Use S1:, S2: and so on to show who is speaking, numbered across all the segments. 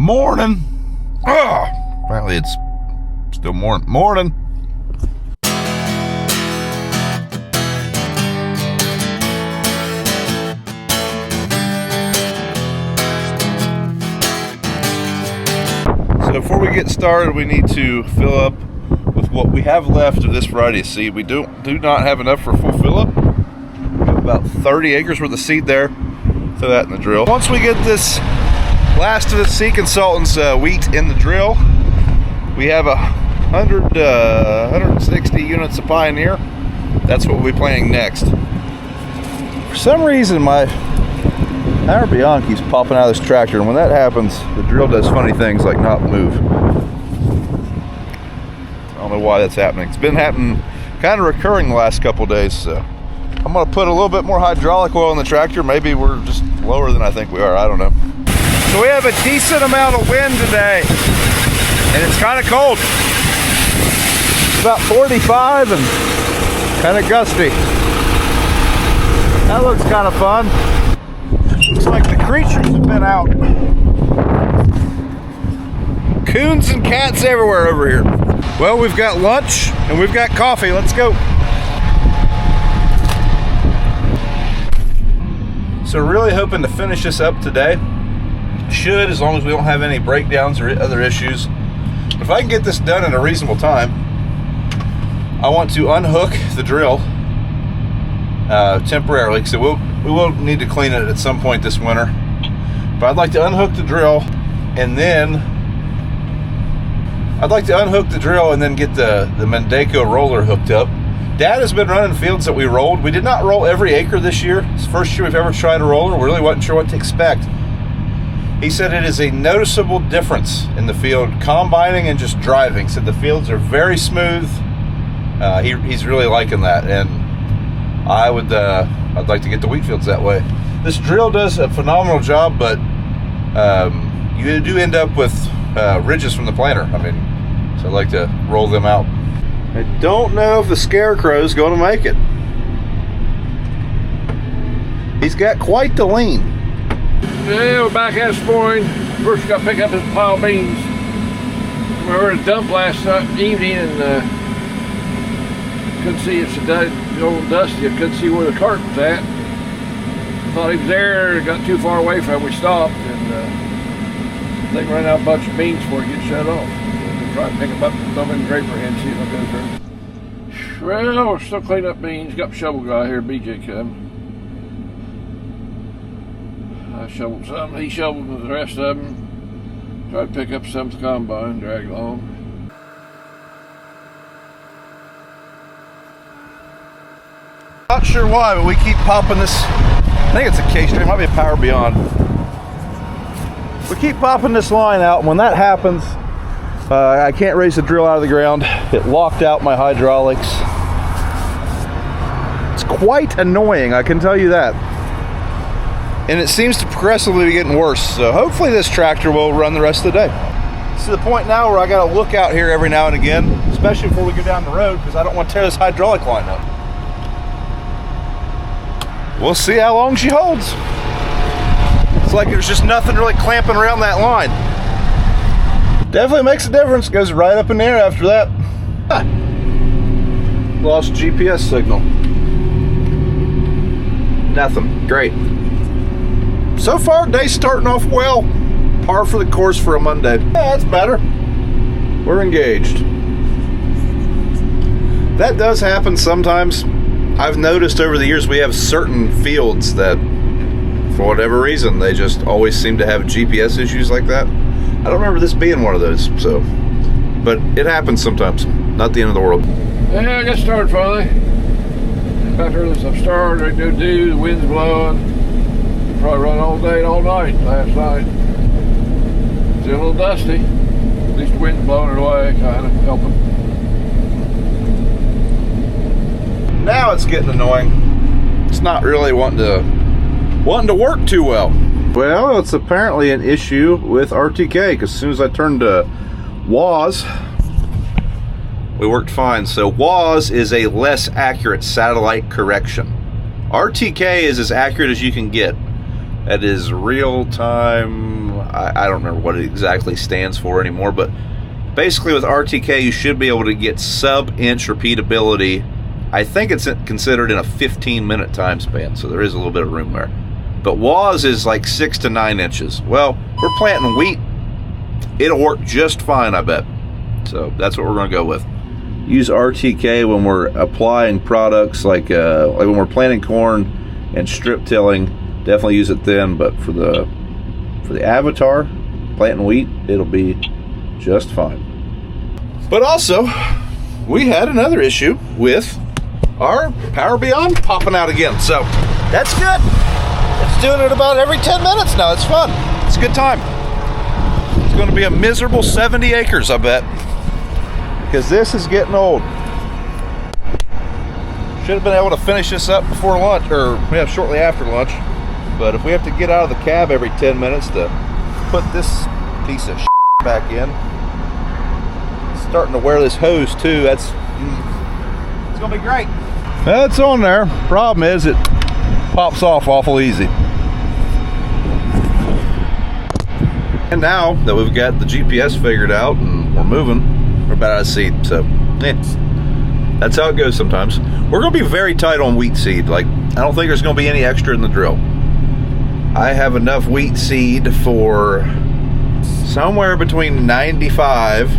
S1: Morning. Apparently it's still morning. So before we get started, we need to fill up with what we have left of this variety of seed. We do not have enough for a full fill up. We have about 30 acres worth of seed there. Throw that in the drill. Once we get this last of the Seed Consultants wheat in the drill, we have 160 units of Pioneer. That's what we'll be planting next. For some reason, my Power Beyond keeps popping out of this tractor, and when that happens, the drill does funny things like not move. I don't know why that's happening. It's been happening kind of recurring the last couple days, so I'm going to put a little bit more hydraulic oil in the tractor. Maybe we're just lower than I think we are. I don't know. So we have a decent amount of wind today, and it's kind of cold. It's about 45 and kind of gusty. That looks kind of fun. Looks like the creatures have been out. Coons and cats everywhere over here. Well, we've got lunch and we've got coffee. Let's go. So really hoping to finish this up today. Should, as long as we don't have any breakdowns or other issues. But if I can get this done in a reasonable time, I want to unhook the drill temporarily, so we will need to clean it at some point this winter. But I'd like to unhook the drill and then get the Mendeco roller hooked up. Dad has been running fields that we rolled. We did not roll every acre this year. It's the first year we've ever tried a roller. We really wasn't sure what to expect. He said it is a noticeable difference in the field, combining and just driving. He said the fields are very smooth. He's really liking that, and I'd like to get the wheat fields that way. This drill does a phenomenal job, but you do end up with ridges from the planter. I mean, so I'd like to roll them out. I don't know if the Scarecrow is going to make it. He's got quite the lean.
S2: Yeah, we're back at it this morning. First, we got to pick up this pile of beans. We were at a dump last evening and couldn't see it. It's old dusty. I couldn't see where the cart was at. Thought he was there. Got too far away from it. We stopped and they ran out a bunch of beans before it gets shut off. We'll try to pick them up and throw them in the draper and see if it goes through. Well, we're still cleaning up beans. Got the shovel guy here, BJ come. I shoveled some, he shoveled the rest of them. Tried to pick up some of the combine, drag along.
S1: Not sure why, but we keep popping this. I think it's a K-string, it might be a Power Beyond. We keep popping this line out, and when that happens, I can't raise the drill out of the ground. It locked out my hydraulics. It's quite annoying, I can tell you that. And it seems to progressively be getting worse. So hopefully this tractor will run the rest of the day. It's to the point now where I got to look out here every now and again, especially before we go down the road, because I don't want to tear this hydraulic line up. We'll see how long she holds. It's like there's just nothing really clamping around that line. Definitely makes a difference. Goes right up in the air after that. Lost GPS signal. Nothing. Great. So far, day's starting off well. Par for the course for a Monday. Yeah, that's better. We're engaged. That does happen sometimes. I've noticed over the years we have certain fields that, for whatever reason, they just always seem to have GPS issues like that. I don't remember this being one of those, so. But it happens sometimes. Not the end of the world.
S2: Yeah, I got started finally. About here, I've started, ready to do, the wind's blowing. Probably run all day and all night last night. Still a little dusty. At least the wind's blowing it away, kind of helping.
S1: Now it's getting annoying. It's not really wanting to work too well. Well, it's apparently an issue with RTK, because as soon as I turned to WAS, we worked fine. So WAS is a less accurate satellite correction. RTK is as accurate as you can get. That is real time I don't remember what it exactly stands for anymore, but basically with RTK you should be able to get sub-inch repeatability. I think it's considered in a 15-minute time span, so there is a little bit of room there. But WAS is like 6 to 9 inches. Well, we're planting wheat. It'll work just fine, I bet. So that's what we're going to go with. Use RTK when we're applying products like when we're planting corn and strip tilling. Definitely use it then, but for the Avatar, planting wheat, it'll be just fine. But also, we had another issue with our Power Beyond popping out again, so that's good. It's doing it about every 10 minutes now. It's fun. It's a good time. It's going to be a miserable 70 acres, I bet, because this is getting old. Should have been able to finish this up before lunch, or shortly after lunch. But if we have to get out of the cab every 10 minutes to put this piece of shit back in, it's starting to wear this hose too. It's gonna be great. That's on there. Problem is it pops off awful easy. And now that we've got the GPS figured out and we're moving, we're about out of seed. So that's how it goes sometimes. We're gonna be very tight on wheat seed. Like, I don't think there's gonna be any extra in the drill. I have enough wheat seed for somewhere between 95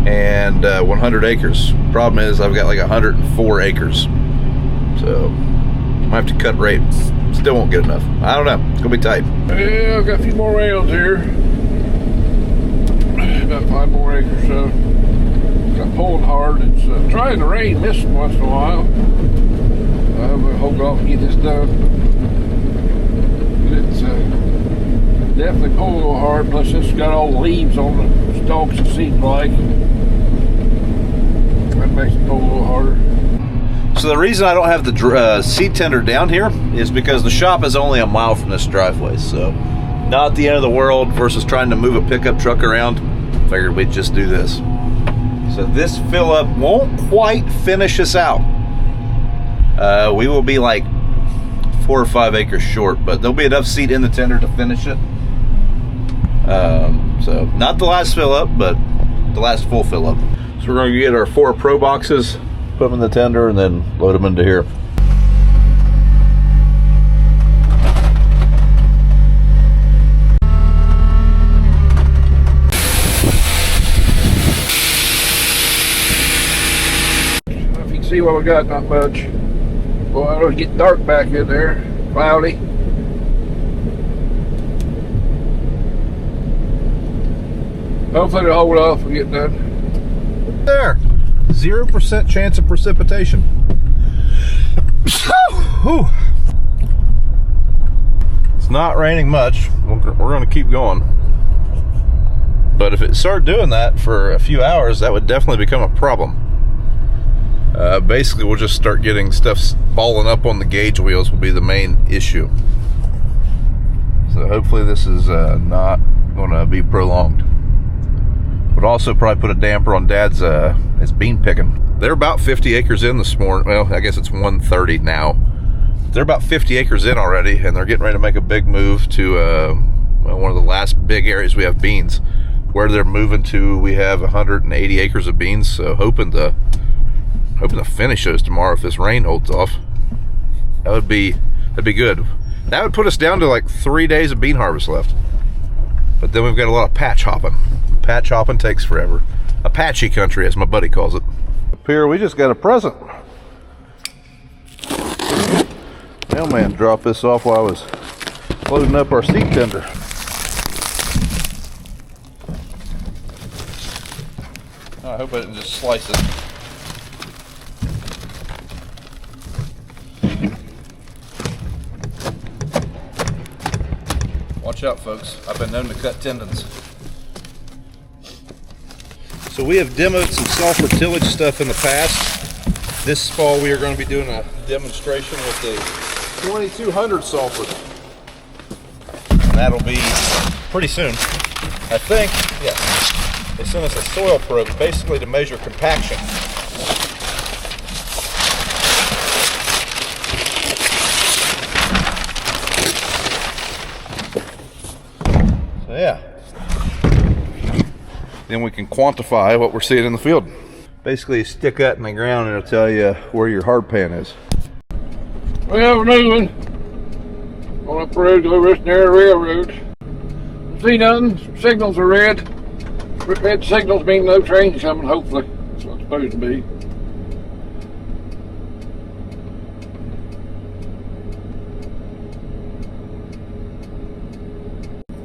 S1: and 100 acres. Problem is I've got like 104 acres. So I might have to cut rate. Still won't get enough. I don't know. It's gonna be tight.
S2: Yeah, I've got a few more rails here. About 5 more acres, so got pulling hard. It's trying to rain this once in a while. I'm gonna hold off and get this done. It's definitely pulling a little hard, plus it's got all the leaves on the stalks, it seems like. That makes it pull a little harder.
S1: So the reason I don't have the seed tender down here is because the shop is only a mile from this driveway, so not the end of the world versus trying to move a pickup truck around. Figured we'd just do this. So this fill up won't quite finish us out. We will be like 4 or 5 acres short, but there'll be enough seed in the tender to finish it. So not the last fill up, but the last full fill up. So we're going to get our 4 Pro boxes, put them in the tender, and then load them into here.
S2: If you can see what we got, not much. Boy, it'll get dark back in there, cloudy. Hopefully it'll hold off and get done.
S1: There, 0% chance of precipitation. It's not raining much. We're going to keep going. But if it started doing that for a few hours, that would definitely become a problem. Basically, we'll just start getting stuff balling up on the gauge wheels will be the main issue. So hopefully this is not going to be prolonged. Would also probably put a damper on Dad's his bean picking. They're about 50 acres in this morning. Well, I guess it's 1:30 now. They're about 50 acres in already, and they're getting ready to make a big move to one of the last big areas we have beans. Where they're moving to, we have 180 acres of beans, so hoping to finish those tomorrow if this rain holds off. That'd be good. That would put us down to like 3 days of bean harvest left. But then we've got a lot of patch hopping. Patch hopping takes forever. Apache country, as my buddy calls it. Up here, we just got a present. Mailman dropped this off while I was loading up our seed tender. I hope I didn't just slice it. Watch out, folks. I've been known to cut tendons. So we have demoed some sulfur tillage stuff in the past. This fall we are going to be doing a demonstration with the 2200 sulfur. And that'll be pretty soon. I think, yeah. They sent us a soil probe basically to measure compaction. Yeah. Then we can quantify what we're seeing in the field. Basically, stick that in the ground and it'll tell you where your hard pan is.
S2: Well, we're moving. Going up the road over this narrow railroad. See nothing. Signals are red. Red signals mean no trains coming, hopefully. That's what it's supposed to be.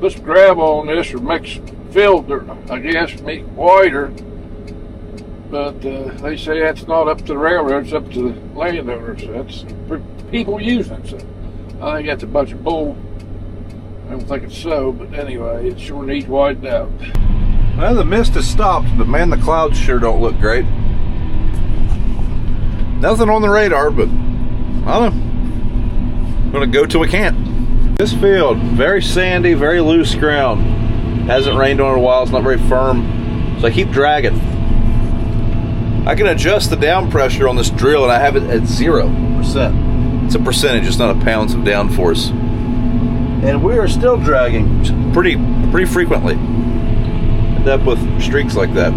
S2: Put some gravel on this or make field, I guess, make it wider. But they say that's not up to the railroad, it's up to the landowners. That's for people using it. So I think that's a bunch of bull. I don't think it's so, but anyway, it sure needs widened out.
S1: Well, the mist has stopped, but man, the clouds sure don't look great. Nothing on the radar, but I don't know. I'm gonna go till we can't. This field, very sandy, very loose ground. Hasn't rained on it in a while, it's not very firm. So I keep dragging. I can adjust the down pressure on this drill and I have it at 0%. It's a percentage, it's not a pounds of downforce. And we are still dragging pretty frequently. End up with streaks like that.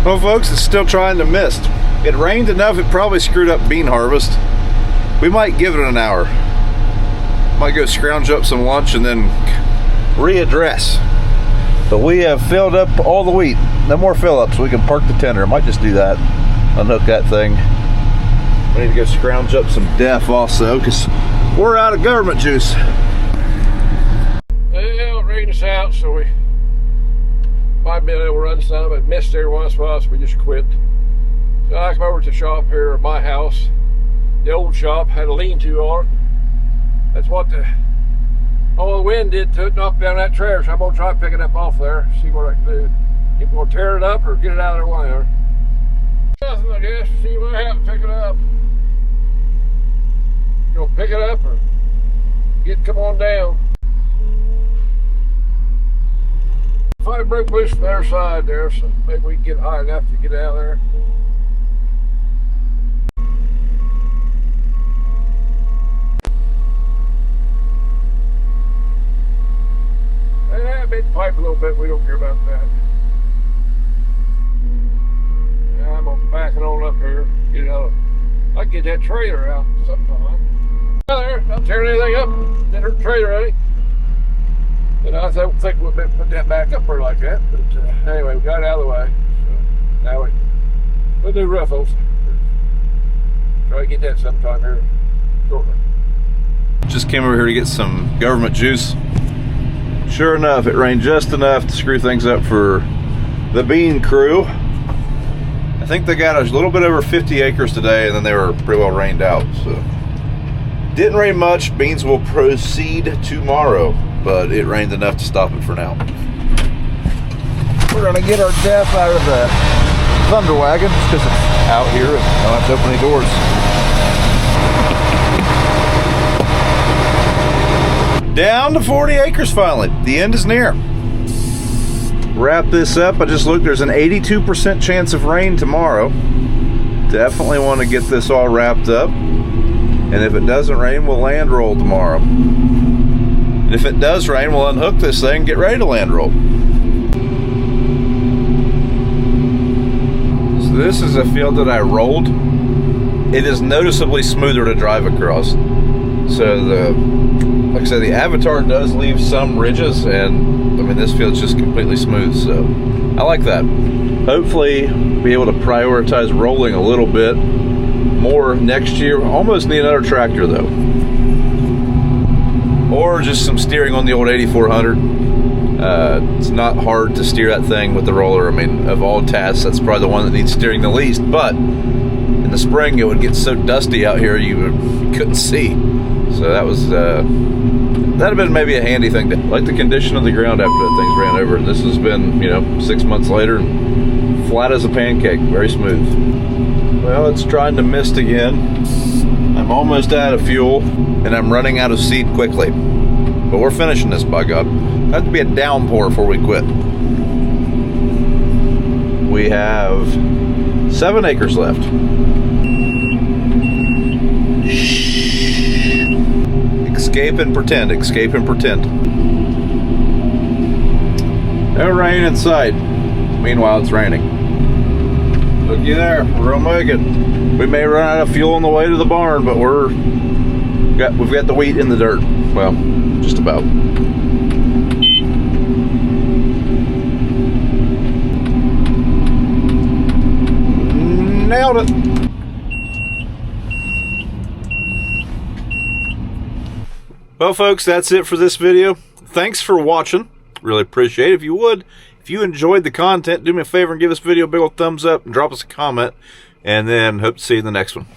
S1: Well folks, it's still trying to mist. It rained enough, it probably screwed up bean harvest. We might give it an hour. Might go scrounge up some lunch and then readdress. But we have filled up all the wheat. No more fill-ups. We can park the tender. I might just do that. Unhook that thing. We need to go scrounge up some DEF also, because we're out of government juice.
S2: Well, it rained us out, so we might be able to run some. It missed every once in a while, so we just quit. So I come over to the shop here at my house. The old shop had a lean-to on it. That's what all the wind did to it, knocked down that trailer. So I'm gonna try to pick it up off there, see what I can do. If we're gonna tear it up or get it out of their way. Nothing, I guess. See what happens. Pick it up. You gonna pick it up or come on down? If I broke loose from the other side there, so maybe we can get high enough to get out of there. I made the pipe a little bit, we don't care about that. Now I'm gonna back it on up here, get it out. I can get that trailer out sometime. There, I'm tearing anything up, get her trailer ready. And I don't think we'll put that back up there like that, but anyway, we got it out of the way. So now we put new ruffles. Try to get that sometime here shortly.
S1: Just came over here to get some government juice. Sure enough, it rained just enough to screw things up for the bean crew. I think they got a little bit over 50 acres today, and then they were pretty well rained out. So didn't rain much. Beans will proceed tomorrow, but it rained enough to stop it for now. We're gonna get our DEF out of the Thunder Wagon just because it's out here and I don't have to open any doors. Down to 40 acres finally. The end is near. Wrap this up. I just looked, there's an 82% chance of rain tomorrow. Definitely want to get this all wrapped up. And if it doesn't rain, we'll land roll tomorrow. And if it does rain, we'll unhook this thing and get ready to land roll. So this is a field that I rolled. It is noticeably smoother to drive across. So like I said, the Avatar does leave some ridges, and I mean this field's just completely smooth, so I like that. Hopefully be able to prioritize rolling a little bit more next year. Almost need another tractor though, or just some steering on the old 8400. It's not hard to steer that thing with the roller. I mean, of all tasks, that's probably the one that needs steering the least, but in the spring it would get so dusty out here you couldn't see. So that was that'd have been maybe a handy thing. Like the condition of the ground after that thing's ran over. This has been, 6 months later, and flat as a pancake, very smooth. Well, it's trying to mist again. I'm almost out of fuel, and I'm running out of seed quickly. But we're finishing this, by God. It'll have to be a downpour before we quit. We have 7 acres left. Shh. Escape and pretend, escape and pretend. No rain in sight. Meanwhile, it's raining. Looky there, we're gonna make it. We may run out of fuel on the way to the barn, but we've got the wheat in the dirt. Well, just about. Nailed it. Well, folks, that's it for this video. Thanks for watching. Really appreciate it. If you would, if you enjoyed the content, do me a favor and give this video a big old thumbs up and drop us a comment. And then hope to see you in the next one.